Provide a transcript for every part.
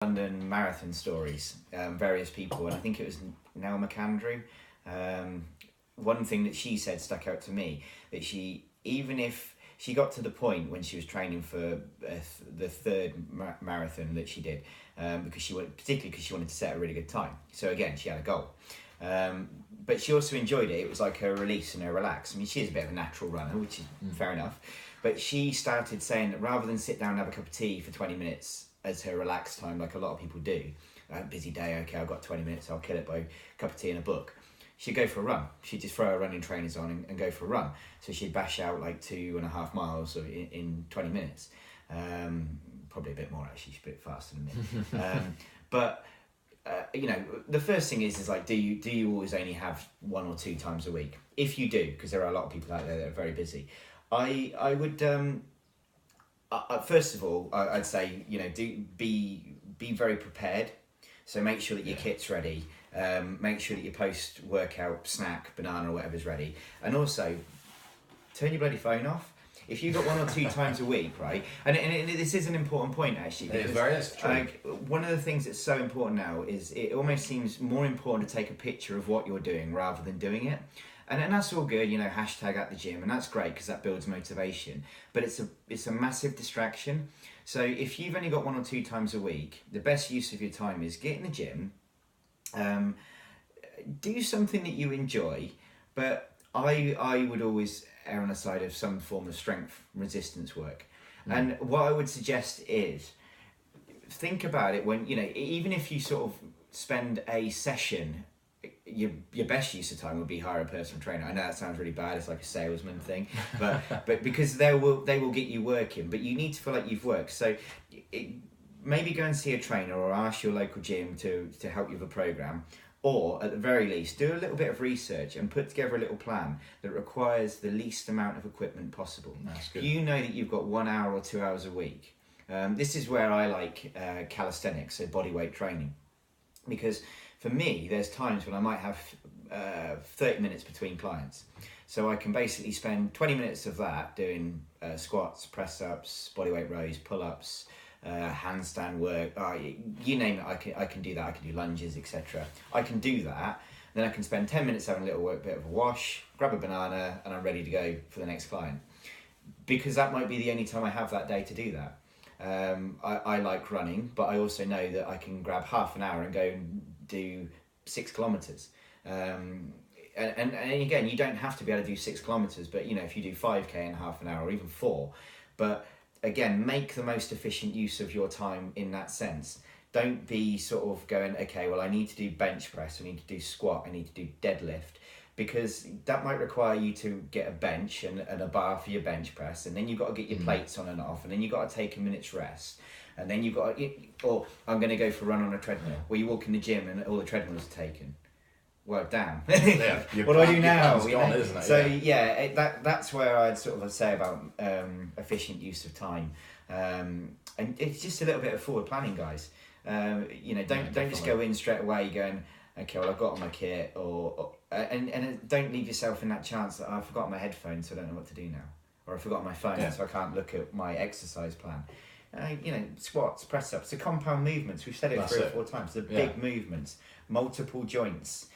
London marathon stories, various people, and I think it was Nell McAndrew. One thing that she said stuck out to me, that even if she got to the point when she was training for the third marathon that she did, particularly because she wanted to set a really good time. So again, she had a goal. But she also enjoyed it. It was like her release and her relax. I mean, she is a bit of a natural runner, which is fair enough. But she started saying that rather than sit down and have a cup of tea for 20 minutes as her relaxed time, like a lot of people do, busy day, okay, I've got 20 minutes, I'll kill it by a cup of tea and a book. She'd go for a run. She'd just throw her running trainers on and go for a run. So she'd bash out like 2.5 miles in 20 minutes. Probably a bit more actually, she's a bit faster than me. But the first thing is like, do you always only have 1 or 2 times a week? If you do, because there are a lot of people out there that are very busy, I would first of all, I'd say be very prepared. So make sure that your kit's ready. Make sure that your post workout snack, banana or whatever's ready, and also turn your bloody phone off. If you've got 1 or 2 times a week, right? And this is an important point actually. Because, it's true. Like, one of the things that's so important now is it almost seems more important to take a picture of what you're doing rather than doing it. And that's all good, hashtag at the gym, and that's great because that builds motivation. But it's a massive distraction. So if you've only got 1 or 2 times a week, the best use of your time is get in the gym, do something that you enjoy. But I would always err on the side of some form of strength resistance work. And what I would suggest is think about it when, even if you sort of spend a session, your best use of time would be hire a personal trainer. I know that sounds really bad, it's like a salesman thing, but because they will get you working, but you need to feel like you've worked. So maybe go and see a trainer or ask your local gym to help you with a program, or at the very least do a little bit of research and put together a little plan that requires the least amount of equipment possible. That's good. You know that you've got 1 hour or 2 hours a week. This is where I like calisthenics, so body weight training, because for me, there's times when I might have 30 minutes between clients. So I can basically spend 20 minutes of that doing squats, press-ups, bodyweight rows, pull-ups, handstand work, you name it, I can do that. I can do lunges, etc. I can do that. Then I can spend 10 minutes having a little bit of a wash, grab a banana, and I'm ready to go for the next client. Because that might be the only time I have that day to do that. I like running, but I also know that I can grab half an hour and go and do 6 kilometers. And again, you don't have to be able to do 6 kilometers, but if you do 5k in half an hour or even 4, but again, make the most efficient use of your time in that sense. Don't be sort of going, okay, well, I need to do bench press, I need to do squat, I need to do deadlift, because that might require you to get a bench and a bar for your bench press, and then you've got to get your plates on and off, and then you've got to take a minute's rest, and then you've got to, or I'm going to go for a run on a treadmill, where you walk in the gym and all the treadmills are taken. Well, damn. Yeah, what do I do now? Gone, isn't it? So that's where I'd sort of say about efficient use of time, and it's just a little bit of forward planning, guys. Don't just go in straight away going, okay, well, I've got on my kit, and don't leave yourself in that chance that I've forgotten my headphones, so I don't know what to do now, or I forgot my phone, so I can't look at my exercise plan. Squats, press ups, the compound movements. We've said it 3 or 4 times. The big movements, multiple joints.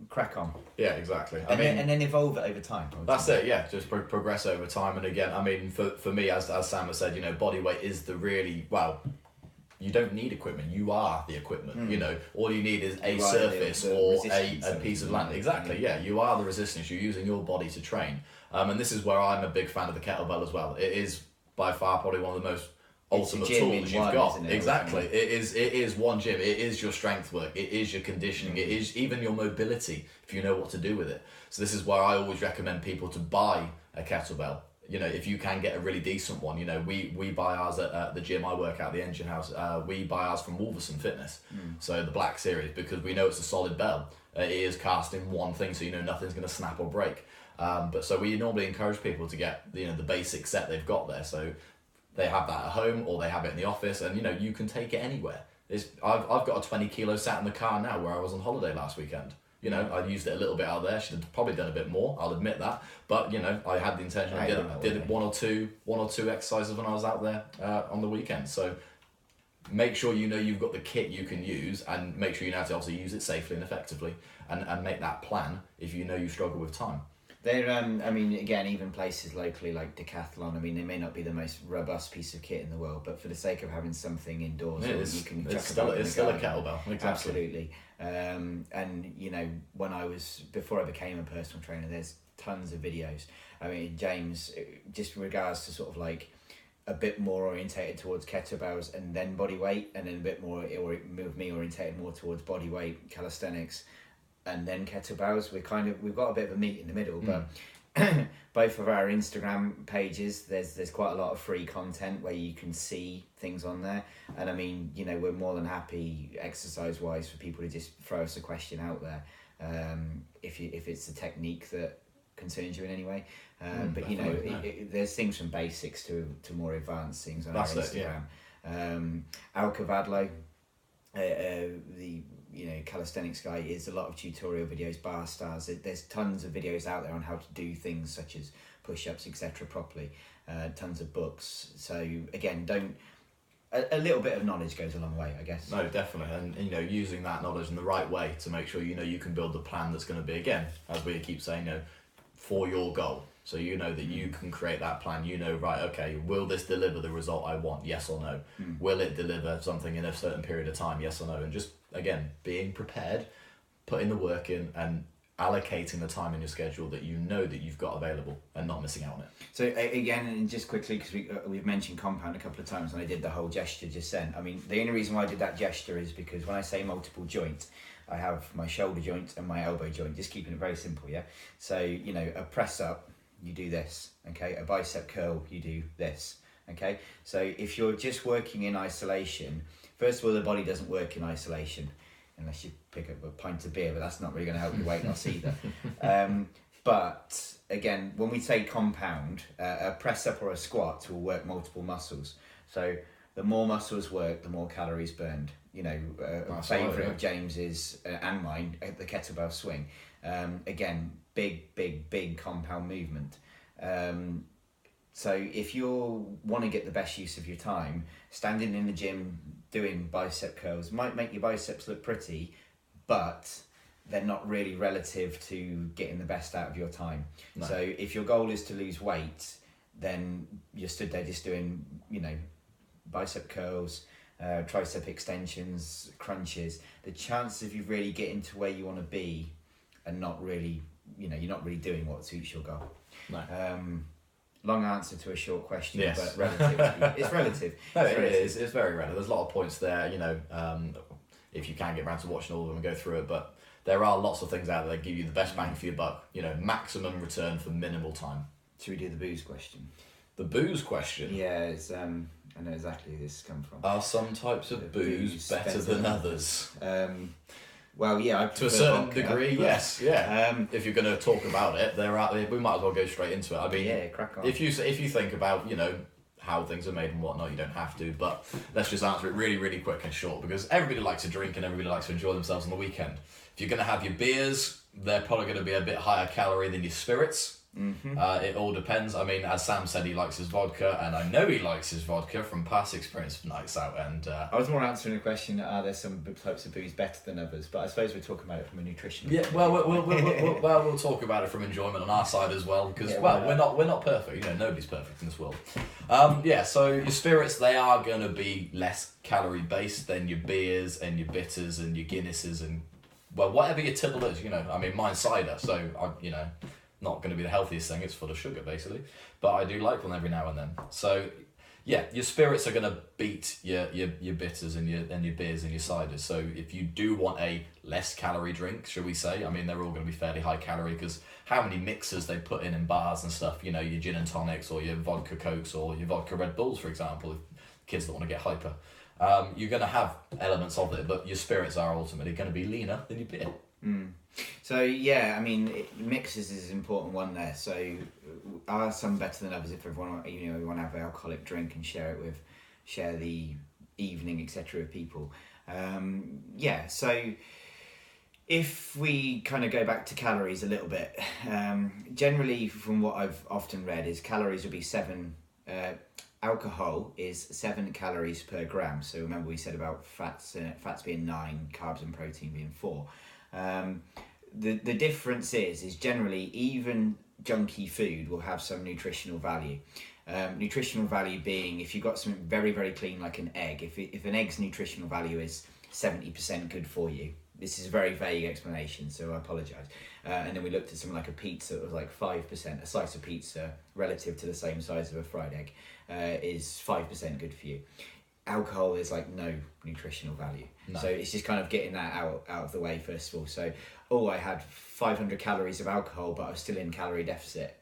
Crack on. Yeah, exactly. And then evolve it over time. That's it. Yeah, just progress over time. And again, I mean, for me, as Sam has said, body weight is the really you don't need equipment. You are the equipment. All you need is a surface or a piece of land. Exactly. Yeah, you are the resistance. You're using your body to train. And this is where I'm a big fan of the kettlebell as well. It is by far probably one of the most ultimate tools you've got. Exactly. It is one gym. It is your strength work. It is your conditioning. It is even your mobility if you know what to do with it. So this is where I always recommend people to buy a kettlebell. If you can get a really decent one, we buy ours at the gym I work at, the Engine House. We buy ours from Vaughan-Fit, so the black series, because we know it's a solid bell. It is cast in one thing, so nothing's going to snap or break. But so we normally encourage people to get the basic set they've got there. So they have that at home or they have it in the office, and you can take it anywhere. I've got a 20 kilo sat in the car now where I was on holiday last weekend. I used it a little bit out there. Should have probably done a bit more, I'll admit that. But I had the intention. I did one or two exercises when I was out there on the weekend. So make sure you know you've got the kit you can use, and make sure you know how to obviously use it safely and effectively, and make that plan if you know you struggle with time. They're, I mean, again, even places locally like Decathlon, I mean, they may not be the most robust piece of kit in the world, but for the sake of having something indoors, you can it's still a kettlebell. Exactly. Absolutely. And, you know, before I became a personal trainer, there's tons of videos. I mean, James, just in regards to sort of like a bit more orientated towards kettlebells and then body weight, and then a bit more, or with me orientated more towards body weight, calisthenics, and then kettlebells. We've got a bit of a meet in the middle, but both of our Instagram pages, there's quite a lot of free content where you can see things on there. And I mean, you know, we're more than happy exercise wise for people to just throw us a question out there, if it's a technique that concerns you in any way. But you know, there's things from basics to more advanced things on our Instagram. Al Cavadlo, the calisthenics guy, is a lot of tutorial videos, bar stars. There's tons of videos out there on how to do things such as push-ups, etc. properly. Tons of books. So again, a little bit of knowledge goes a long way, I guess. No, definitely. And you know, using that knowledge in the right way to make sure you know you can build the plan that's going to be, again, as we keep saying, you know, for your goal. So you know that you can create that plan. You know, right, okay, will this deliver the result I want? Yes or no? Will it deliver something in a certain period of time? Yes or no? And just, again, being prepared, putting the work in, and allocating the time in your schedule that you know that you've got available, and not missing out on it. So again, and just quickly, because we've mentioned compound a couple of times, and I did the whole gesture just then. I mean, the only reason why I did that gesture is because when I say multiple joint, I have my shoulder joint and my elbow joint, just keeping it very simple, yeah? So, you know, a press up, you do this, okay? A bicep curl, you do this, okay? So if you're just working in isolation, first of all, the body doesn't work in isolation unless you pick up a pint of beer, but that's not really going to help your weight loss either. But again, when we say compound, a press up or a squat will work multiple muscles. So the more muscles work, the more calories burned. You know, a favourite of James's and mine, the kettlebell swing. Again, big compound movement. So if you want to get the best use of your time, standing in the gym doing bicep curls might make your biceps look pretty, but they're not really relative to getting the best out of your time. No. So if your goal is to lose weight, then you're stood there just doing, you know, bicep curls, tricep extensions, crunches. The chances of you really getting to where you want to be are not really, you know, you're not really doing what suits your goal. No. Long answer to a short question, yes. But relative. It's relative. No, it is. It's very relative. There's a lot of points there, you know, if you can get around to watching all of them and go through it, but there are lots of things out there that give you the best bang for your buck, you know, maximum return for minimal time. Should we do the booze question? The booze question? Yeah, it's, I know exactly where this has come from. Are some types of booze better than others? Well, yeah, to a certain degree, yes, yeah. If you're going to talk about it, we might as well go straight into it. I mean, yeah, crack on. If you think about, you know, how things are made and whatnot, you don't have to, but let's just answer it really, really quick and short, because everybody likes to drink and everybody likes to enjoy themselves on the weekend. If you're going to have your beers, they're probably going to be a bit higher calorie than your spirits. Mm-hmm. It all depends. I mean, as Sam said, he likes his vodka, and I know he likes his vodka from past experience of nights out. And I was more answering the question: are there some types of booze better than others? But I suppose we're talking about it from a nutrition. Yeah, well, we'll talk about it from enjoyment on our side as well, because we're not perfect. You know, nobody's perfect in this world. So your spirits, they are going to be less calorie based than your beers and your bitters and your Guinnesses and whatever your tipple is. You know, I mean, mine's cider, so not going to be the healthiest thing. It's full of sugar, basically. But I do like one every now and then. So, yeah, your spirits are going to beat your bitters and your beers and your ciders. So if you do want a less calorie drink, shall we say, I mean, they're all going to be fairly high calorie, because how many mixers they put in bars and stuff, you know, your gin and tonics or your vodka Cokes or your vodka Red Bulls, for example, if kids that want to get hyper. You're going to have elements of it, but your spirits are ultimately going to be leaner than your beer. Mm. So yeah, I mean, mixes is an important one there. So are some better than others? If everyone, you want to have an alcoholic drink and share the evening, etc. with people. So if we kind of go back to calories a little bit, generally from what I've often read is calories would be alcohol is 7 calories per gram. So remember we said about fats being 9, carbs and protein being 4. The difference is generally even junky food will have some nutritional value. Nutritional value being if you've got something very, very clean like an egg, if an egg's nutritional value is 70% good for you. This is a very vague explanation, so I apologise. And then we looked at something like a pizza that was like 5%. A slice of pizza relative to the same size of a fried egg is 5% good for you. Alcohol is like no nutritional value. No. So it's just kind of getting that out of the way first of all. So, I had 500 calories of alcohol, but I was still in calorie deficit.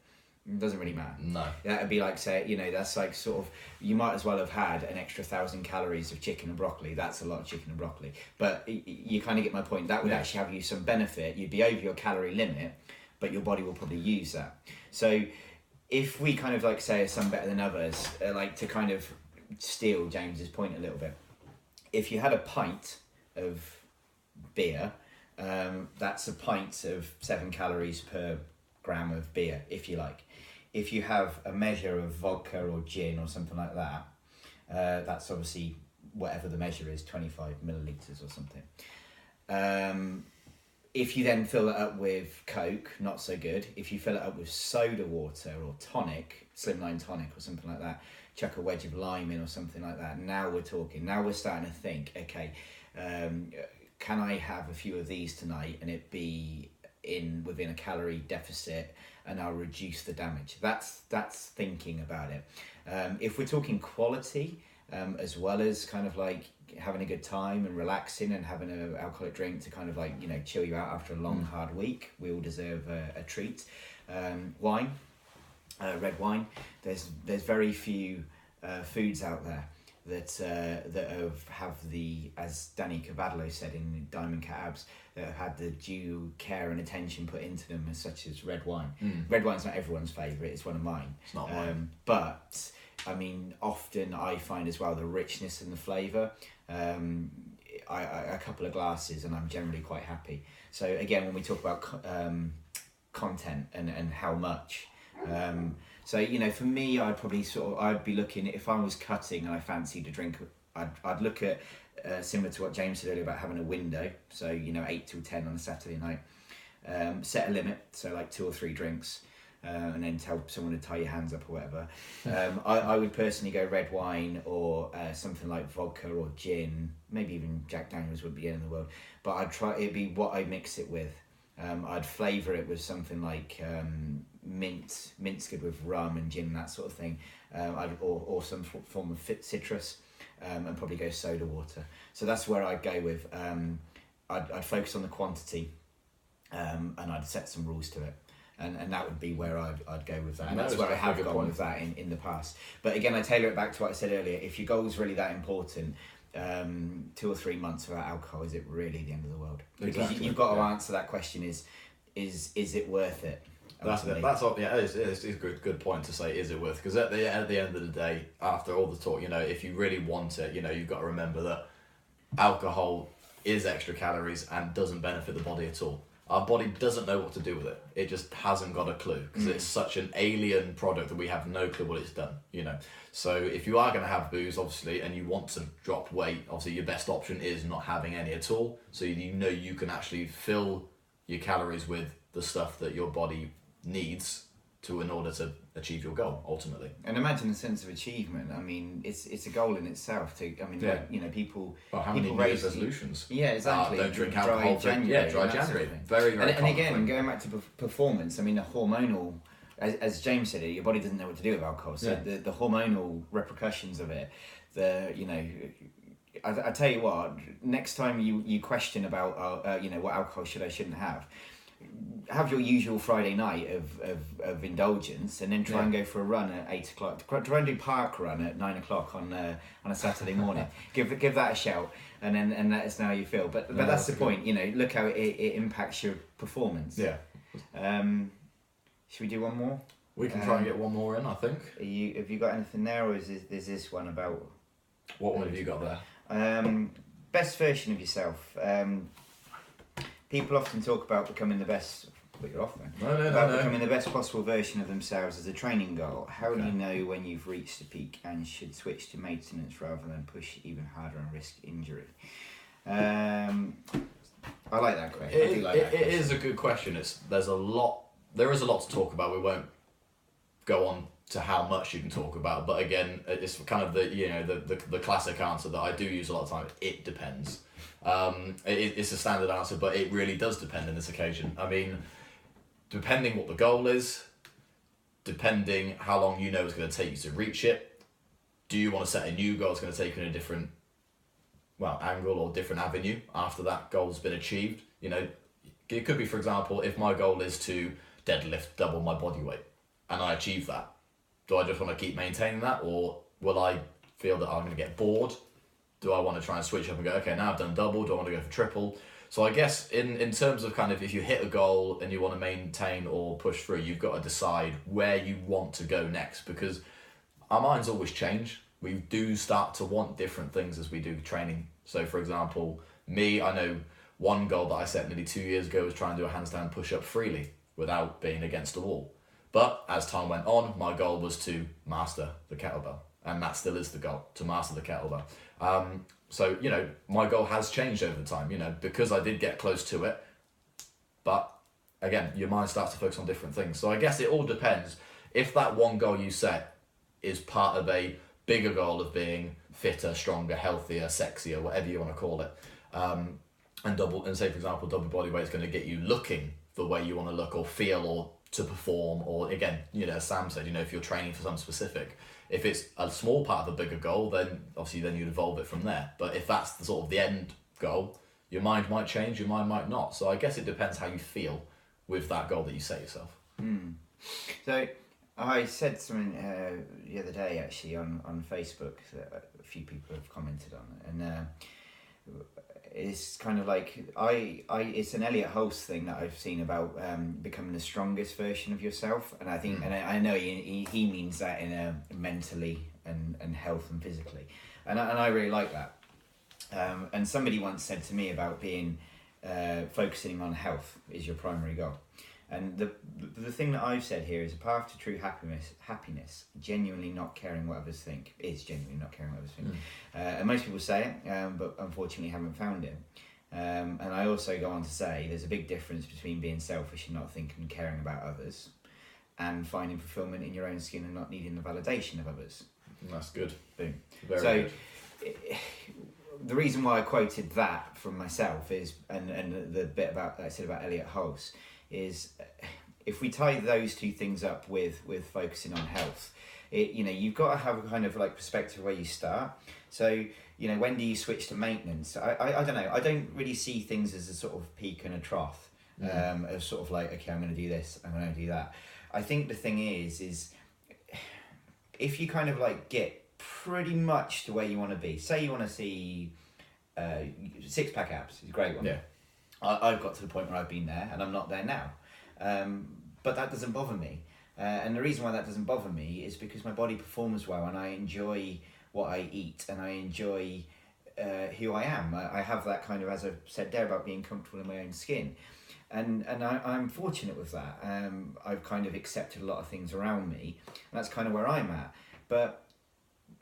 It doesn't really matter. No. That would be like, say, that's like sort of, you might as well have had an extra 1,000 calories of chicken and broccoli. That's a lot of chicken and broccoli. But you kind of get my point. That would actually have you some benefit. You'd be over your calorie limit, but your body will probably use that. So if we kind of like say some better than others, like to kind of steal James's point a little bit. If you had a pint of beer, that's a pint of 7 calories per gram of beer, if you like. If you have a measure of vodka or gin or something like that, that's obviously whatever the measure is, 25 millilitres or something. If you then fill it up with Coke, not so good. If you fill it up with soda water or tonic, slimline tonic or something like that, chuck a wedge of lime in or something like that, now we're talking. Now we're starting to think, okay, can I have a few of these tonight and it be within a calorie deficit and I'll reduce the damage? That's thinking about it. If we're talking quality, as well as kind of like having a good time and relaxing and having an alcoholic drink to kind of like, chill you out after a long, hard week, we all deserve a treat. Wine, red wine. There's very few foods out there that have the, as Danny Cavadlo said in Diamond Cat Abs, that have had the due care and attention put into them, such as red wine. Red wine's not everyone's favourite, it's one of mine. It's not mine. But, I mean, often I find as well the richness and the flavour. I a couple of glasses and I'm generally quite happy. So again, when we talk about content and how much, so, for me, I'd be looking, if I was cutting and I fancied a drink, I'd look at, similar to what James said earlier about having a window, so, 8 till 10 on a Saturday night, set a limit, so like 2 or 3 drinks, and then tell someone to tie your hands up or whatever. I would personally go red wine or something like vodka or gin, maybe even Jack Daniels would be the end of the world, but it'd be what I mix it with. I'd flavour it with something like mint's good with rum and gin and that sort of thing, or some form of citrus, and probably go soda water. So that's where I'd go with. I'd focus on the quantity, and I'd set some rules to it, and that would be where I'd go with that. And that's where I have gone with that in the past. But again, I tailor it back to what I said earlier. If your goal's really that important, 2 or 3 months without alcohol, is it really the end of the world? Because you've got to answer that question: is it worth it? That's a good point to say. Is it worth? Because at the end of the day, after all the talk, if you really want it, you've got to remember that alcohol is extra calories and doesn't benefit the body at all. Our body doesn't know what to do with it. It just hasn't got a clue because it's such an alien product that we have no clue what it's done. So if you are going to have booze, obviously, and you want to drop weight, obviously your best option is not having any at all. So you can actually fill your calories with the stuff that your body needs in order to achieve your goal ultimately. And imagine the sense of achievement. I mean, it's a goal in itself. People. Well, how many New Year's resolutions? Yeah, exactly. Don't drink alcohol. Dry January. Very, very. And again, going back to performance. I mean, the hormonal, as James said, your body doesn't know what to do with alcohol. So the hormonal repercussions of it. I tell you what. Next time you question about what alcohol shouldn't have your usual Friday night of indulgence, and then try and go for a run at 8 o'clock. Try and do park run at 9 o'clock on a Saturday morning. give that a shout, and let us know how you feel. But that's the point. Look how it impacts your performance. Yeah. Should we do one more? We can try and get one more in. I think. Have you got anything there, or is this one about? What one have you got there? Best version of yourself. People often talk about becoming the best put you off then. No. About becoming the best possible version of themselves as a training goal. How do Okay. you know when you've reached the peak and should switch to maintenance rather than push even harder and risk injury? I like that question. I do like that question. It is a good question. There is a lot to talk about. We won't go on to how much you can talk about, but again, it's kind of the classic answer that I do use a lot of time. It depends. It's a standard answer, but it really does depend on this occasion. I mean, depending what the goal is, depending how long you know it's going to take you to reach it. Do you want to set a new goal that's going to take you in a different angle or different avenue after that goal's been achieved? You know, it could be, for example, if my goal is to deadlift double my body weight and I achieve that, do I just want to keep maintaining that, or will I feel that I'm going to get bored? Do I want to try and switch up and go, okay, now I've done double, do I want to go for triple? So I guess in terms of kind of, if you hit a goal and you want to maintain or push through, you've got to decide where you want to go next, because our minds always change. We do start to want different things as we do training. So for example, me, I know one goal that I set nearly 2 years ago was trying to do a handstand push-up freely without being against the wall. But as time went on, my goal was to master the kettlebell. And that still is the goal, to master the kettlebell. So, you know, my goal has changed over time, you know, because I did get close to it. But again, your mind starts to focus on different things. So I guess it all depends. If that one goal you set is part of a bigger goal of being fitter, stronger, healthier, sexier, whatever you want to call it, and say, for example, double body weight is going to get you looking the way you want to look or feel or to perform, or again, you know, as Sam said, you know, if you're training for something specific, if it's a small part of a bigger goal, then obviously then you'd evolve it from there. But if that's the sort of the end goal, your mind might change, your mind might not. So I guess it depends how you feel with that goal that you set yourself. So I said something the other day actually on Facebook that a few people have commented on, and it's kind of like it's an Elliot Hulse thing that I've seen about becoming the strongest version of yourself, and I think and I know he means that in a mentally and health and physically, and I really like that. And somebody once said to me about being focusing on health is your primary goal. And the thing that I've said here is a path to true happiness, genuinely not caring what others think, is genuinely not caring what others think. And most people say it, but unfortunately haven't found it. And I also go on to say there's a big difference between being selfish and not thinking and caring about others, and finding fulfillment in your own skin and not needing the validation of others. That's good. Boom. Very good. The reason why I quoted that from myself is, and the bit about that I said about Elliot Hulse, is if we tie those two things up with focusing on health, you've got to have a kind of like perspective where you start. So, you know, when do you switch to maintenance? I don't know. I don't really see things as a sort of peak and a trough, as sort of like, okay, I'm going to do this, I'm going to do that. I think the thing is if you kind of like get pretty much to where you want to be, say you want to see six-pack abs, is a great one. Yeah. I've got to the point where I've been there and I'm not there now. But that doesn't bother me. And the reason why that doesn't bother me is because my body performs well and I enjoy what I eat and I enjoy who I am. I have that kind of, as I said there, about being comfortable in my own skin. And I'm fortunate with that. I've kind of accepted a lot of things around me. And that's kind of where I'm at. But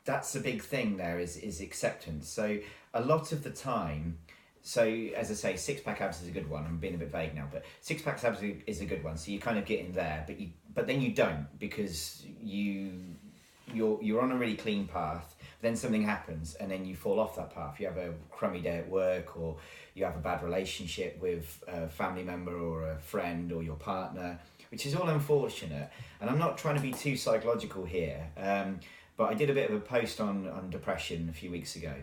that's the big thing there is acceptance. So a lot of the time, so as I say, six-pack abs is a good one. I'm being a bit vague now, but six-pack abs is a good one. So you kind of get in there, but then you don't, because you're on a really clean path. Then something happens, and then you fall off that path. You have a crummy day at work, or you have a bad relationship with a family member or a friend or your partner, which is all unfortunate. And I'm not trying to be too psychological here, but I did a bit of a post on depression a few weeks ago.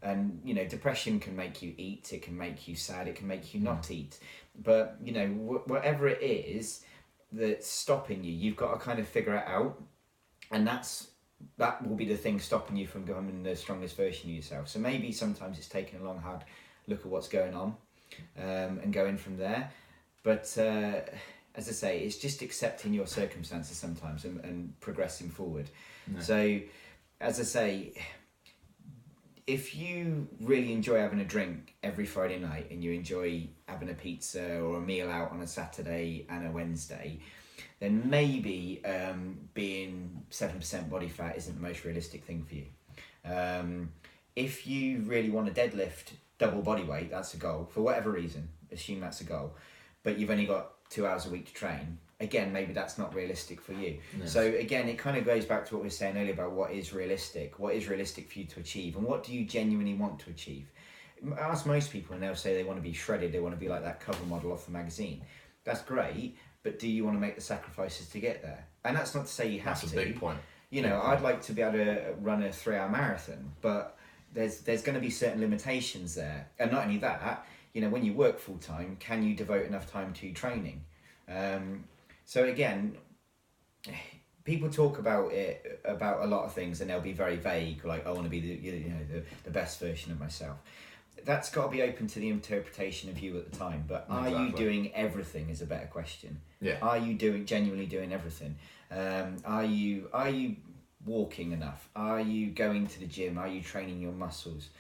And, you know, depression can make you eat, it can make you sad, it can make you not eat. But, you know, whatever it is that's stopping you, you've got to kind of figure it out. And that will be the thing stopping you from becoming the strongest version of yourself. So maybe sometimes it's taking a long, hard look at what's going on and going from there. But as I say, it's just accepting your circumstances sometimes and progressing forward. No. So, as I say, if you really enjoy having a drink every Friday night and you enjoy having a pizza or a meal out on a Saturday and a Wednesday, then maybe being 7% body fat isn't the most realistic thing for you. If you really want to deadlift double body weight, that's a goal, for whatever reason, assume that's a goal, but you've only got 2 hours a week to train, again, maybe that's not realistic for you. Yes. So again, it kind of goes back to what we were saying earlier about what is realistic for you to achieve, and what do you genuinely want to achieve. Ask most people and they'll say they want to be shredded, they want to be like that cover model off the magazine. That's great, but do you want to make the sacrifices to get there? And that's not to say you have to. That's a big point. You know, I'd like to be able to run a 3-hour marathon, but there's going to be certain limitations there. And not only that, you know, when you work full time, can you devote enough time to training? So again, people talk about a lot of things, and they'll be very vague, like I want to be the best version of myself. That's got to be open to the interpretation of you at the time. But are you doing everything is a better question. Yeah. Are you genuinely doing everything? Are you walking enough? Are you going to the gym? Are you training your muscles?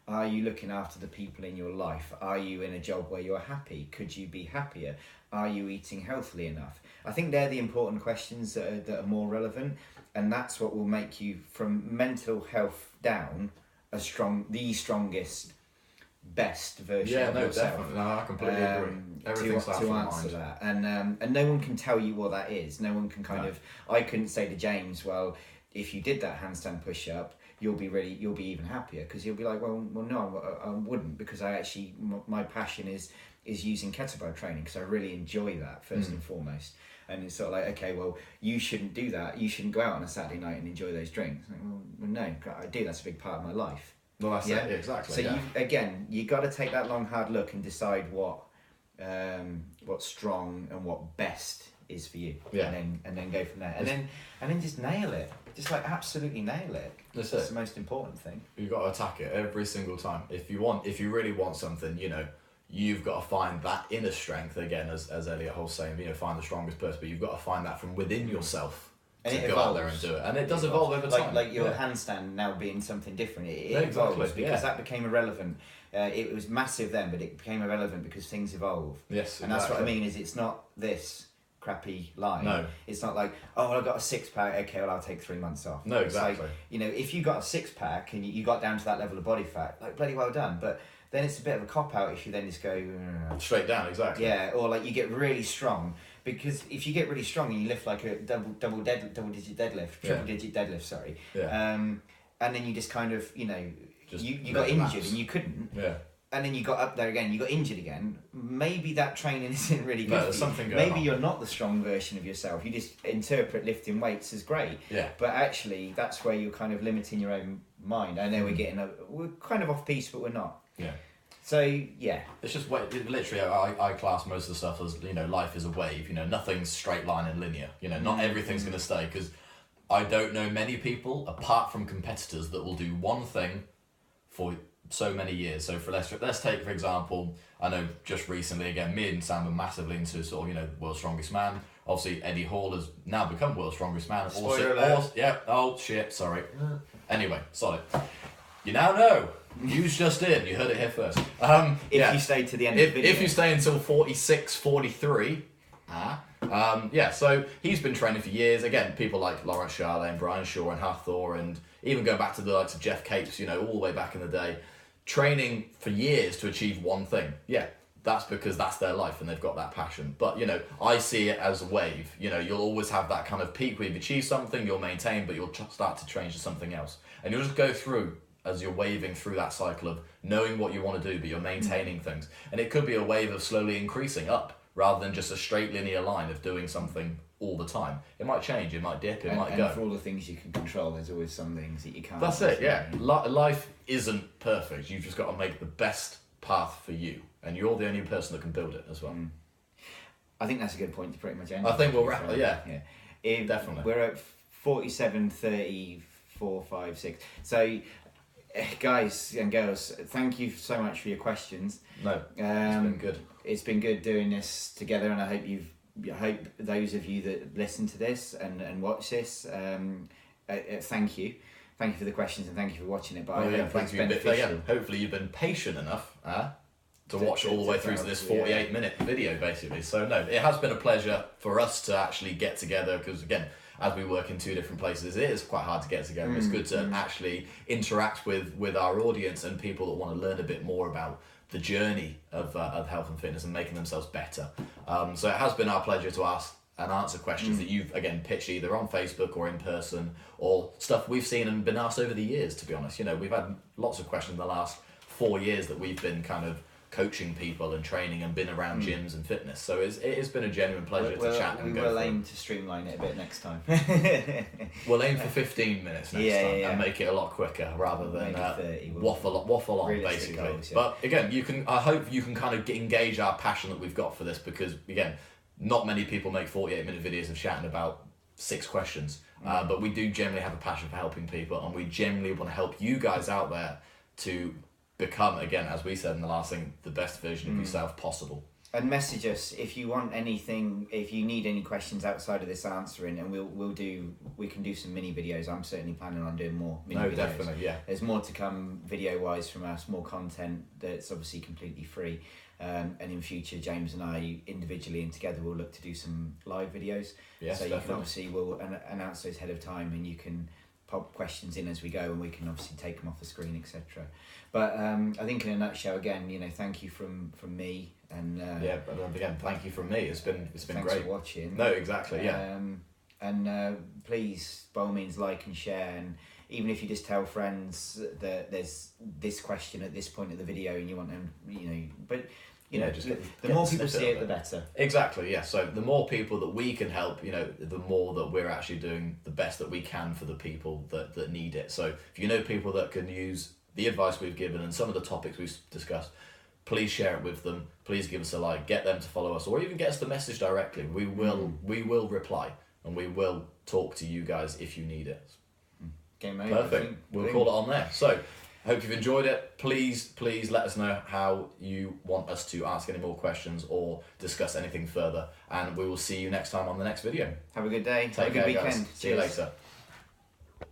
Are you looking after the people in your life? Are you in a job where you're happy? Could you be happier? Are you eating healthily enough? I think they're the important questions that are more relevant, and that's what will make you, from mental health down, the strongest, best version of yourself. Definitely. No, I completely agree. Everything starts to from the answer mind. that, and no one can tell you what that is. No one can I couldn't say to James, well, if you did that handstand push up, you'll be even happier, because you'll be like, well no, I wouldn't, because I actually, my passion is using kettlebell training, because I really enjoy that first and foremost. And it's sort of like, okay, well, you shouldn't do that. You shouldn't go out on a Saturday night and enjoy those drinks. Like, well, no, I do. That's a big part of my life. Well, that's it. Yeah, exactly. So you got to take that long, hard look and decide what's strong and what best is for you. Yeah. And then go from there. And then just nail it. Just like absolutely nail it. That's the most important thing. You've got to attack it every single time. If you really want something, you know, you've got to find that inner strength, again, as Elliot Hull's saying, you know, find the strongest person, but you've got to find that from within yourself to go out there and do it. And it does evolve over time. Like your handstand now being something different. It evolves because that became irrelevant. It was massive then, but it became irrelevant because things evolve. Yes, and that's what I mean, is it's not this crappy line. No. It's not like, oh, well, I've got a 6-pack, okay, well, I'll take 3 months off. No, exactly. It's like, you know, if you got a 6-pack and you got down to that level of body fat, like, bloody well done. But then it's a bit of a cop-out if you then just go... straight down, exactly. Yeah, or like you get really strong. Because if you get really strong and you lift like a double-digit deadlift, triple-digit deadlift, sorry, and then you just kind of, you know, you got injured and you couldn't, and then you got up there again, you got injured again, maybe that training isn't really good. No, there's something going on. Maybe you're not the strong version of yourself. You just interpret lifting weights as great. Yeah. But actually, that's where you're kind of limiting your own mind. I know we're kind of off piece, but we're not. Yeah. So, yeah. It's just, literally, I class most of the stuff as, you know, life is a wave. You know, nothing's straight line and linear. You know, not everything's going to stay, because I don't know many people, apart from competitors, that will do one thing for so many years. So let's take, for example, I know just recently, again, me and Sam are massively into sort of, you know, World's Strongest Man. Obviously, Eddie Hall has now become World's Strongest Man. Oh, shit, sorry. Anyway, sorry. You now know. News just in. You heard it here first. If you stay to the end of the video. If you stay until 46, 43. So he's been training for years. Again, people like Lawrence Charlet and Brian Shaw and Hathor, and even going back to the likes of Jeff Capes, you know, all the way back in the day, training for years to achieve one thing. Yeah, that's because that's their life and they've got that passion. But, you know, I see it as a wave. You know, you'll always have that kind of peak where you've achieved something, you'll maintain, but you'll start to change to something else. And you'll just go through as you're waving through that cycle of knowing what you want to do, but you're maintaining things. And it could be a wave of slowly increasing up, rather than just a straight linear line of doing something all the time. It might change, it might dip, it might go. And for all the things you can control, there's always some things that you can't. That's it, yeah. Life isn't perfect. You've just got to make the best path for you. And you're the only person that can build it as well. I think that's a good point to pretty much end. I think we'll wrap it, yeah. Definitely. We're at 47, 34, 5, 6. So, guys and girls, thank you so much for your questions. No, it's been good. It's been good doing this together, and I hope those of you that listen to this and watch this, thank you. thank you for the questions and thank you for watching it. But Oh, I yeah, hope thank it's you. beneficial. Hopefully you've been patient enough to watch all the way through to this 48-minute video, basically. So no, it has been a pleasure for us to actually get together, because again, as we work in 2 different places, it is quite hard to get together. It's good to actually interact with our audience and people that want to learn a bit more about the journey of health and fitness and making themselves better. So it has been our pleasure to ask and answer questions that you've, again, pitched either on Facebook or in person, or stuff we've seen and been asked over the years, to be honest. You know, we've had lots of questions in the last 4 years that we've been kind of coaching people and training and been around gyms and fitness. So it has been a genuine pleasure to chat and go We will through. aim to streamline it a bit next time. We'll aim for 15 minutes next time and make it a lot quicker rather than Maybe 30, waffle on, realistic basically. goals, yeah. But again, I hope you can kind of engage our passion that we've got for this, because again, not many people make 48-minute videos of chatting about 6 questions. But we do generally have a passion for helping people, and we generally want to help you guys out there to become, again, as we said in the last thing, the best version of yourself possible. And message us if you want anything, if you need any questions outside of this answering, and we can do some mini videos. I'm certainly planning on doing more mini videos. Definitely, yeah. There's more to come video wise from us, more content that's obviously completely free. And in future, James and I individually and together will look to do some live videos. Yes, so you definitely. can obviously, we'll announce those ahead of time, and you can pop questions in as we go, and we can obviously take them off the screen, etc. But I think in a nutshell, again, thank you from me, and but again, thank you from me. It's been thanks great for watching. No, exactly, yeah. And please, by all means, like and share, and even if you just tell friends that there's this question at this point of the video and you want them, but just the more people see it, the better. Exactly, yeah. So the more people that we can help, the more that we're actually doing the best that we can for the people that need it. So if you know people that can use the advice we've given and some of the topics we've discussed, please share it with them. Please give us a like, get them to follow us, or even get us the message directly. We will reply, and we will talk to you guys if you need it. Game over. Perfect. We'll call it on there. So hope you've enjoyed it. Please let us know how you want us to ask any more questions or discuss anything further, and we will see you next time on the next video. Have a good day. Take Have a good care, weekend. guys. See you later.